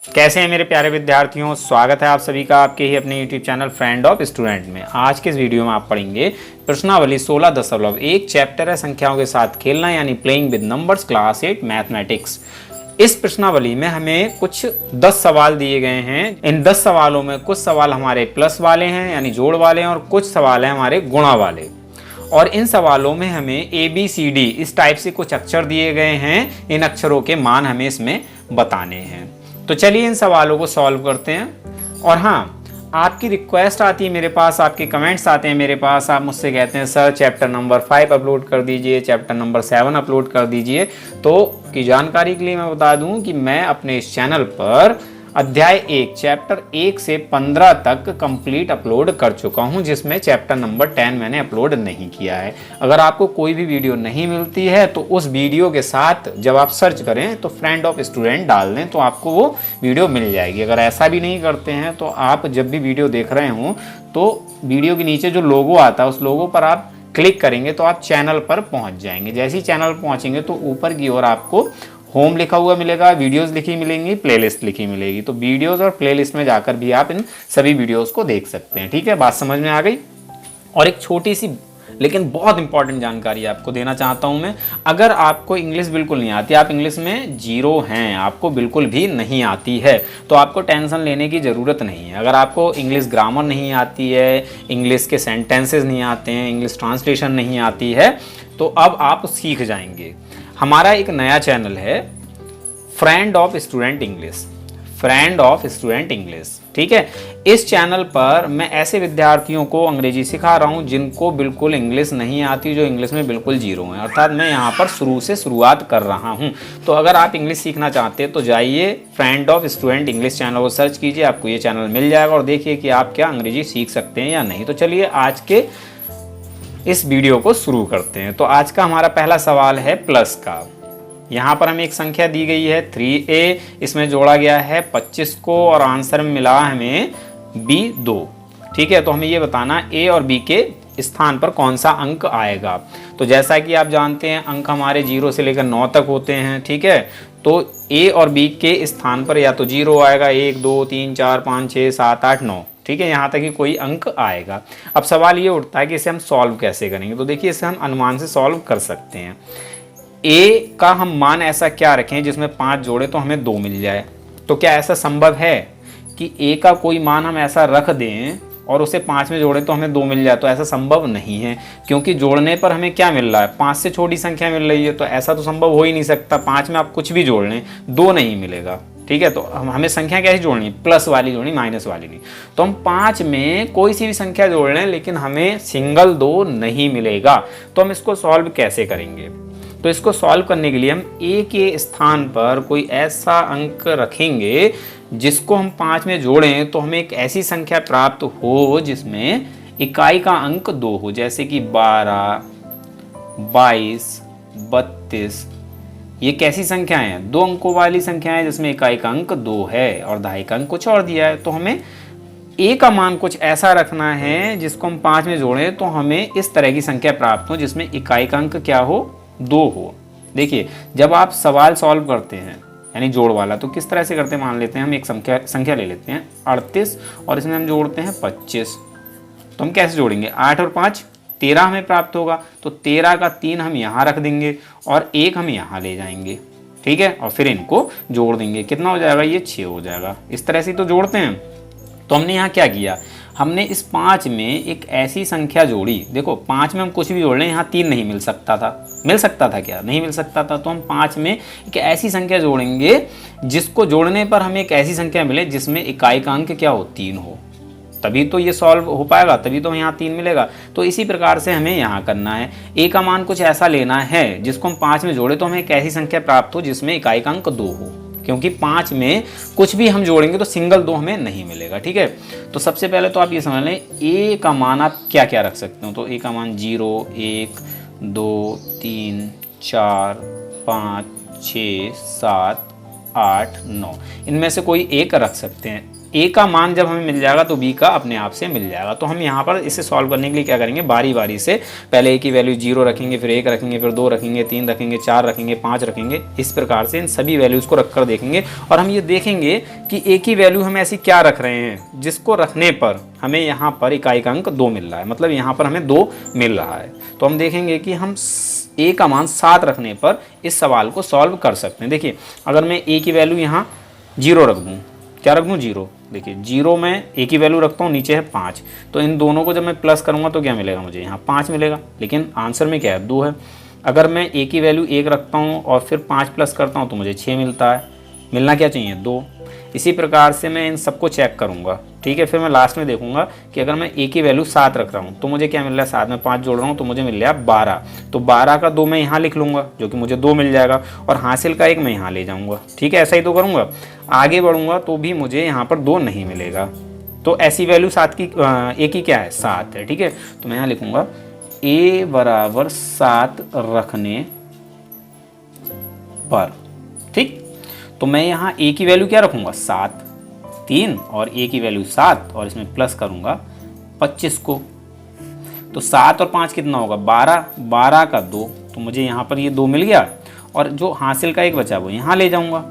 कैसे हैं मेरे प्यारे विद्यार्थियों। स्वागत है आप सभी का आपके ही अपने YouTube channel friend of student में। आज के इस वीडियो में आप पढ़ेंगे प्रश्नावली 16.1 चैप्टर है संख्याओं के साथ खेलना यानी playing with numbers class 8 mathematics. इस प्रश्नावली में हमें कुछ 10 सवाल दिए गए हैं। इन 10 सवालों में कुछ सवाल हमारे प्लस वाले हैं यानी जोड़ वाले हैं और कुछ सवाल हैं हमारे गुणा वाले। और इन सवालों में हमें ABCD इस टाइप से कुछ अक्षर दिए गए हैं। इन अक्षरों के मान हमें इसमें बताने हैं। तो चलिए इन सवालों को सॉल्व करते हैं। और हाँ, आपकी रिक्वेस्ट आती है मेरे पास, आपके कमेंट्स आते हैं मेरे पास। आप मुझसे कहते हैं सर चैप्टर नंबर 5 अपलोड कर दीजिए, चैप्टर नंबर 7 अपलोड कर दीजिए। तो की जानकारी के लिए मैं बता दूं कि मैं अपने इस चैनल पर अध्याय 1 चैप्टर 1 से 15 तक कंप्लीट अपलोड कर चुका हूं, जिसमें चैप्टर नंबर 10 मैंने अपलोड नहीं किया है। अगर आपको कोई भी वीडियो नहीं मिलती है तो उस वीडियो के साथ जब आप सर्च करें तो फ्रेंड ऑफ स्टूडेंट डाल दें तो आपको वो वीडियो मिल जाएगी। अगर ऐसा भी नहीं करते हैं तो आप जब भी वीडियो देख रहे हों तो वीडियो के नीचे जो लोगो आता है उस लोगो पर आप क्लिक करेंगे तो आप चैनल पर पहुंच जाएंगे। जैसे ही चैनल पहुंचेंगे तो ऊपर की ओर आपको होम लिखा हुआ मिलेगा, वीडियोस लिखी मिलेंगी, प्लेलिस्ट लिखी मिलेगी। तो वीडियोस और प्लेलिस्ट में जाकर भी आप इन सभी वीडियोस को देख सकते हैं। ठीक है, बात समझ में आ गई। और एक छोटी सी लेकिन बहुत इंपॉर्टेंट जानकारी आपको देना चाहता हूं मैं। अगर आपको इंग्लिश बिल्कुल नहीं आती, आप इंग्लिश में जीरो हैं, आपको बिल्कुल भी नहीं आती है, तो आपको टेंशन लेने की ज़रूरत नहीं है। अगर आपको इंग्लिश ग्रामर नहीं आती है, इंग्लिश के सेंटेंसेस नहीं आते हैं, इंग्लिश ट्रांसलेशन नहीं आती है, तो अब आप सीख जाएंगे। हमारा एक नया चैनल है friend of student English, friend of student English. ठीक है, इस चैनल पर मैं ऐसे विद्यार्थियों को अंग्रेजी सिखा रहा हूं जिनको बिल्कुल इंग्लिश नहीं आती, जो इंग्लिश में बिल्कुल जीरो हैं। अर्थात मैं यहां पर शुरू से शुरुआत कर रहा हूं। तो अगर आप इंग्लिश सीखना चाहते हैं तो जाइए friend of student English channel को सर्च कीजिए, आपको ये चैनल मिल जाएगा और देखिए कि आप क्या अंग्रेजी सीख सकते हैं या नहीं। तो चलिए आज के इस वीडियो को शुरू करते हैं। तो आज का हमारा पहला सवाल है प्लस का। यहाँ पर हमें एक संख्या दी गई है 3A, इसमें जोड़ा गया है 25 को और आंसर में मिला हमें B 2। ठीक है, तो हमें ये बताना A और B के स्थान पर कौन सा अंक आएगा। तो जैसा कि आप जानते हैं अंक हमारे 0 से लेकर 9 तक होते हैं। ठीक है, तो A और B के स्थान पर या तो 0 आएगा, 1 2 3 4 5 6 7 8 9। ठीक है, यहाँ तक ही कोई अंक आएगा। अब सवाल ये उठता है कि इसे हम सॉल्व कैसे करेंगे। तो देखिए, इसे हम अनुमान से सॉल्व कर सकते हैं। A का हम मान ऐसा क्या रखें जिसमें 5 जोड़े तो हमें 2 मिल जाए। तो क्या ऐसा संभव है कि A का कोई मान हम ऐसा रख दें और उसे 5 में जोड़े तो हमें 2 मिल जाए? तो ऐसा संभव नहीं है, क्योंकि जोड़ने पर हमें क्या मिल रहा है, 5 से छोटी संख्या मिल रही है। तो ऐसा तो संभव हो ही नहीं सकता। 5 में आप कुछ भी जोड़ लें 2 नहीं मिलेगा। ठीक है, तो हमें संख्या कैसी जोड़नी, प्लस वाली जोड़नी, माइनस वाली नहीं। तो हम 5 में कोई सी भी संख्या जोड़ लें लेकिन हमें सिंगल 2 नहीं मिलेगा। तो हम इसको सॉल्व कैसे करेंगे? तो इसको सॉल्व करने के लिए हम A के स्थान पर कोई ऐसा अंक रखेंगे जिसको हम 5 में जोड़ें तो हमें एक ऐसी संख्या प्राप्त हो जिसमें इकाई का अंक 2 हो, जैसे कि 12, 22, 32। ये कैसी संख्याएं हैं? 2 अंकों वाली संख्याएं जिसमें इकाई का अंक 2 है और दहाई का अंक कुछ और दिया है। तो हमें A का मान कुछ ऐसा रखना है जिसको हम 5 में जोड़ें तो हमें इस तरह की संख्या प्राप्त हो जिसमें इकाई का अंक क्या हो, 2 हो। देखिए, जब आप सवाल सॉल्व करते हैं यानी जोड़ वाला, तो किस तरह से करते हैं, मान लेते हैं हम एक संख्या ले लेते हैं 38 और इसमें हम जोड़ते हैं 25। तो हम कैसे जोड़ेंगे, 8 और 5 13 हमें प्राप्त होगा। तो 13 का 3 हम यहाँ रख देंगे और 1 हम यहाँ ले जाएंगे। ठीक है, और फिर इनको जोड़ देंगे। कितना हो जाएगा, ये 6 हो जाएगा। इस तरह से तो जोड़ते हैं। तो हमने यहाँ क्या किया, हमने इस 5 में एक ऐसी संख्या जोड़ी। देखो, 5 में हम कुछ भी जोड़ लें, यहाँ 3 नहीं मिल सकता था। मिल सकता था क्या, नहीं मिल सकता था। तो हम 5 में एक ऐसी संख्या जोड़ेंगे जिसको जोड़ने पर हमें एक ऐसी संख्या मिले जिसमें इकाई का अंक क्या हो, 3 हो। तभी तो ये सॉल्व हो पाएगा, तभी तो यहाँ 3 मिलेगा। तो इसी प्रकार से हमें यहाँ करना है। A का मान कुछ ऐसा लेना है जिसको हम 5 में जोड़े तो हमें एक ऐसी संख्या प्राप्त हो जिसमें इकाई का अंक 2 हो, क्योंकि 5 में कुछ भी हम जोड़ेंगे तो सिंगल 2 हमें नहीं मिलेगा। ठीक है, तो सबसे पहले तो आप ये समझ लें A का मान आप क्या क्या रख सकते हो। तो A का मान 0 1 2 3 4 5 6 7 8, 9, इनमें से कोई एक रख सकते हैं। ए का मान जब हमें मिल जाएगा तो बी का अपने आप से मिल जाएगा। तो हम यहाँ पर इसे सॉल्व करने के लिए क्या करेंगे, बारी बारी से पहले ए की वैल्यू 0 रखेंगे, फिर 1 रखेंगे, फिर 2 रखेंगे, 3 रखेंगे, 4 रखेंगे, 5 रखेंगे। इस प्रकार से इन सभी वैल्यूज़ को रख कर देखेंगे और हम ये देखेंगे कि ए की वैल्यू हम ऐसी क्या रख रहे हैं जिसको रखने पर हमें यहाँ पर इकाई का अंक 2 मिल रहा है, मतलब यहाँ पर हमें 2 मिल रहा है। तो हम देखेंगे कि हम ए का मान 7 रखने पर इस सवाल को सॉल्व कर सकते हैं। देखिए अगर मैं ए की वैल्यू यहाँ 0 रख दूँ, क्या रख दूँ 0, देखिए 0 में ए की वैल्यू रखता हूँ, नीचे है 5, तो इन दोनों को जब मैं प्लस करूँगा तो क्या मिलेगा मुझे, यहाँ 5 मिलेगा, लेकिन आंसर में क्या है 2 है। अगर मैं ए की वैल्यू 1 रखता हूँ और फिर 5 प्लस करता हूँ तो मुझे 6 मिलता है, मिलना क्या चाहिए 2। इसी प्रकार से मैं इन सबको चेक करूँगा, ठीक है। फिर मैं लास्ट में देखूंगा कि अगर मैं ए की वैल्यू 7 रख रहा हूँ तो मुझे क्या मिल रहा है, 7 में 5 जोड़ रहा हूँ तो मुझे मिल रहा है 12। तो 12 का 2 मैं यहाँ लिख लूँगा जो कि मुझे 2 मिल जाएगा, और हासिल का 1 मैं यहाँ ले जाऊँगा, ठीक है। ऐसा ही तो करूँगा, आगे बढ़ूँगा तो भी मुझे यहाँ पर 2 नहीं मिलेगा। तो ऐसी वैल्यू 7 की ए की क्या है 7 है, ठीक है। तो मैं यहाँ लिखूँगा ए बराबर 7 रखने पर, ठीक। तो मैं यहाँ ए की वैल्यू क्या रखूँगा 7, 3 और ए की वैल्यू 7 और इसमें प्लस करूँगा 25 को। तो 7 और 5 कितना होगा 12, 12 का 2, तो मुझे यहाँ पर ये 2 मिल गया, और जो हासिल का 1 बचा वो यहाँ ले जाऊँगा।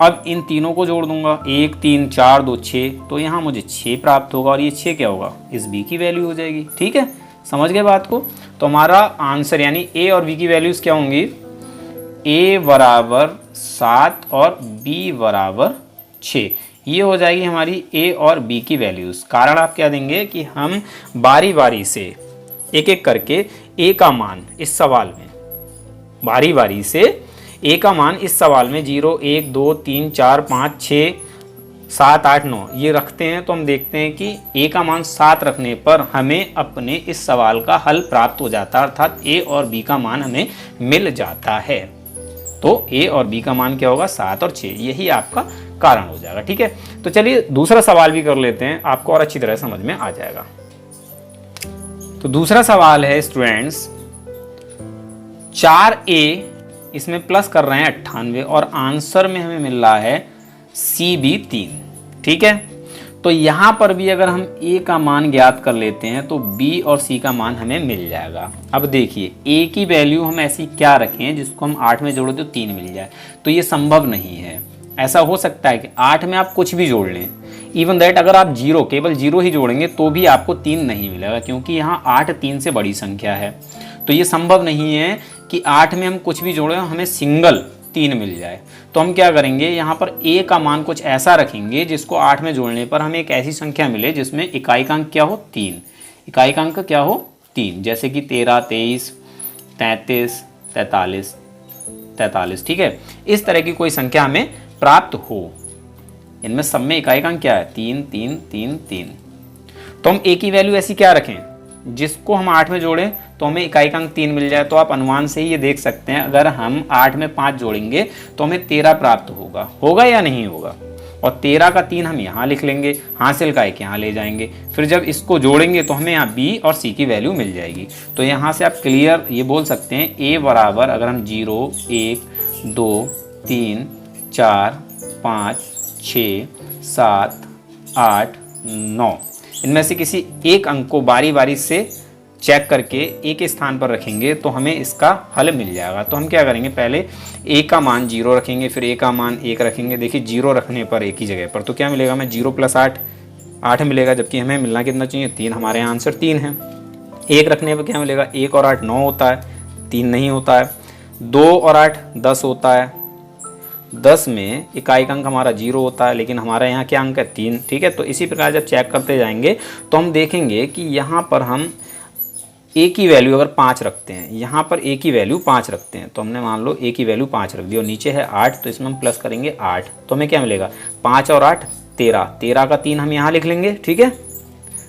अब इन तीनों को जोड़ दूंगा, 1, 3, 4, 2, 6, तो यहाँ मुझे 6 प्राप्त होगा, और ये 6 क्या होगा, इस बी की वैल्यू हो जाएगी, ठीक है। समझ गए बात को। तो हमारा आंसर यानी ए और बी की वैल्यूज़ क्या होंगी, ए बराबर 7 और बी बराबर 6, ये हो जाएगी हमारी ए और बी की वैल्यूज़। कारण आप क्या देंगे कि हम बारी बारी से एक एक करके ए का मान इस सवाल में, बारी बारी से ए का मान इस सवाल में 0, 1, 2, 3, 4, 5, 6, 7, 8, 9 ये रखते हैं। तो हम देखते हैं कि ए का मान 7 रखने पर हमें अपने इस सवाल का हल प्राप्त हो जाता है, अर्थात ए और बी का मान हमें मिल जाता है। तो ए और बी का मान क्या होगा 7 और 6, यही आपका कारण हो जाएगा, ठीक है। तो चलिए दूसरा सवाल भी कर लेते हैं, आपको और अच्छी तरह समझ में आ जाएगा। तो दूसरा सवाल है स्टूडेंट्स, 4a इसमें प्लस कर रहे हैं 98 और आंसर में हमें मिल रहा है CB 3, ठीक है। तो यहाँ पर भी अगर हम a का मान ज्ञात कर लेते हैं तो b और c का मान हमें मिल जाएगा। अब देखिए a की वैल्यू हम ऐसी क्या रखें जिसको हम 8 में जोड़े तो 3 मिल जाए, तो ये संभव नहीं है। ऐसा हो सकता है कि 8 में आप कुछ भी जोड़ लें, इवन दैट अगर आप केवल 0 ही जोड़ेंगे तो भी आपको 3 नहीं मिलेगा, क्योंकि यहाँ 8 3 से बड़ी संख्या है। तो ये संभव नहीं है कि 8 में हम कुछ भी जोड़ें हमें सिंगल 3 मिल जाए। तो हम क्या करेंगे, यहाँ पर a का मान कुछ ऐसा रखेंगे जिसको 8 में जोड़ने पर हमें एक ऐसी संख्या मिले जिसमें इकाई का अंक क्या हो 3, इकाई का अंक क्या हो 3, जैसे कि 13, 23, 33, 43, ठीक है। इस तरह की कोई संख्या हमें प्राप्त हो, इनमें सब में इकाई का अंक क्या है 3, 3, 3, 3। तो हम a की वैल्यू ऐसी क्या रखें जिसको हम 8 में जोड़ें तो हमें इकाई का अंक 3 मिल जाए। तो आप अनुमान से ही ये देख सकते हैं, अगर हम 8 में 5 जोड़ेंगे तो हमें 13 प्राप्त होगा या नहीं होगा। और 13 का 3 हम यहाँ लिख लेंगे, हासिल का 1 यहाँ ले जाएंगे, फिर जब इसको जोड़ेंगे तो हमें यहाँ b और c की वैल्यू मिल जाएगी। तो यहाँ से आप क्लियर ये बोल सकते हैं a बराबर, अगर हम 0, 1, 2, 3, 4, 5, 6, 7, 8, 9 इनमें से किसी एक अंक को बारी बारी से चेक करके एक स्थान पर रखेंगे तो हमें इसका हल मिल जाएगा। तो हम क्या करेंगे, पहले a का मान 0 रखेंगे, फिर a का मान 1 रखेंगे। देखिए 0 रखने पर एक ही जगह पर तो क्या मिलेगा, हमें 0 + 8, 8 मिलेगा, जबकि हमें मिलना कितना चाहिए 3, हमारे यहाँ आंसर 3 है। 1 रखने पर क्या मिलेगा, 1 और 8 9 होता है, 3 नहीं होता है। 2 और 8 10 होता है, 10 में इकाई का अंक हमारा 0 होता है, लेकिन हमारा यहाँ क्या अंक है 3, ठीक है। तो इसी प्रकार जब चेक करते जाएंगे तो हम देखेंगे कि यहाँ पर हम a की वैल्यू अगर 5 रखते हैं, यहाँ पर a की वैल्यू 5 रखते हैं, तो हमने मान लो a की वैल्यू 5 रख दी और नीचे है 8, तो इसमें हम प्लस करेंगे 8, तो हमें क्या मिलेगा 5 और 8 13, 13 का 3 हम यहाँ लिख लेंगे, ठीक है।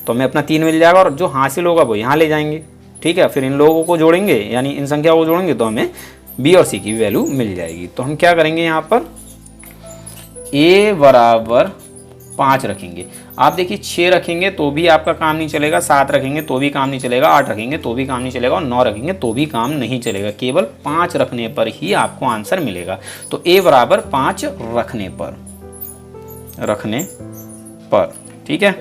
तो हमें अपना 3 मिल जाएगा और जो हासिल होगा वो यहाँ ले जाएंगे, ठीक है। फिर इन लोगों को जोड़ेंगे, यानी इन संख्याओं को जोड़ेंगे तो हमें b और c की वैल्यू मिल जाएगी। तो हम क्या करेंगे, यहाँ पर a बराबर 5 रखेंगे। आप देखिए 6 रखेंगे तो भी आपका काम नहीं चलेगा, 7 रखेंगे तो भी काम नहीं चलेगा, 8 रखेंगे तो भी काम नहीं चलेगा और 9 रखेंगे तो भी काम नहीं चलेगा। केवल 5 रखने पर ही आपको आंसर मिलेगा। तो a बराबर 5 रखने पर, ठीक है।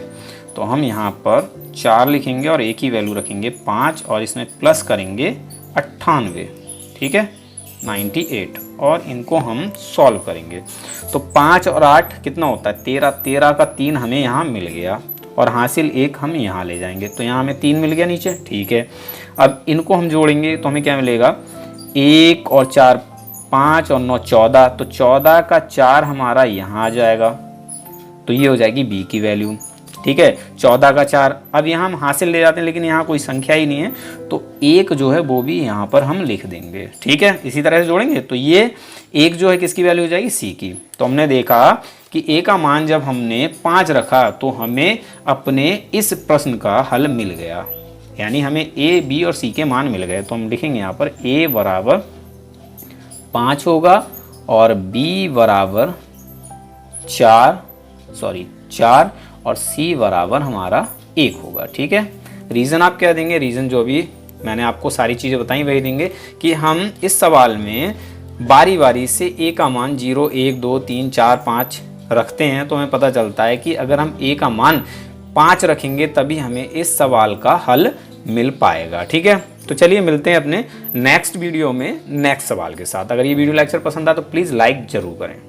तो हम यहाँ पर 4 लिखेंगे और a की वैल्यू रखेंगे 5 और इसमें प्लस करेंगे 98, ठीक है, 98 और इनको हम सॉल्व करेंगे। तो 5 और 8 कितना होता है 13, 13 का 3 हमें यहाँ मिल गया और हासिल 1 हम यहाँ ले जाएंगे। तो यहाँ हमें 3 मिल गया नीचे, ठीक है। अब इनको हम जोड़ेंगे तो हमें क्या मिलेगा 1 और 4 5 और 9 14, तो 14 का 4 हमारा यहाँ आ जाएगा। तो ये हो जाएगी b की वैल्यू, ठीक है, 14 का 4। अब यहाँ हम हासिल ले जाते हैं लेकिन यहाँ कोई संख्या ही नहीं है, तो 1 जो है वो भी यहाँ पर हम लिख देंगे, ठीक है। इसी तरह से जोड़ेंगे तो ये 1 जो है किसकी वैल्यू हो जाएगी c की। तो हमने देखा कि a का मान जब हमने 5 रखा तो हमें अपने इस प्रश्न का हल मिल गया, यानी हमें a, b और c के मान मिल गए। तो हम लिखेंगे यहाँ पर a बराबर 5 होगा और b बराबर 4 और c बराबर हमारा 1 होगा, ठीक है। रीज़न आप क्या देंगे, रीज़न जो भी मैंने आपको सारी चीज़ें बताई वही देंगे कि हम इस सवाल में बारी बारी से a का मान 0 1 2 3 4 5 रखते हैं। तो हमें पता चलता है कि अगर हम a का मान 5 रखेंगे तभी हमें इस सवाल का हल मिल पाएगा, ठीक है। तो चलिए मिलते हैं अपने नेक्स्ट वीडियो में नेक्स्ट सवाल के साथ। अगर ये वीडियो लेक्चर पसंद आए तो प्लीज़ लाइक ज़रूर करें।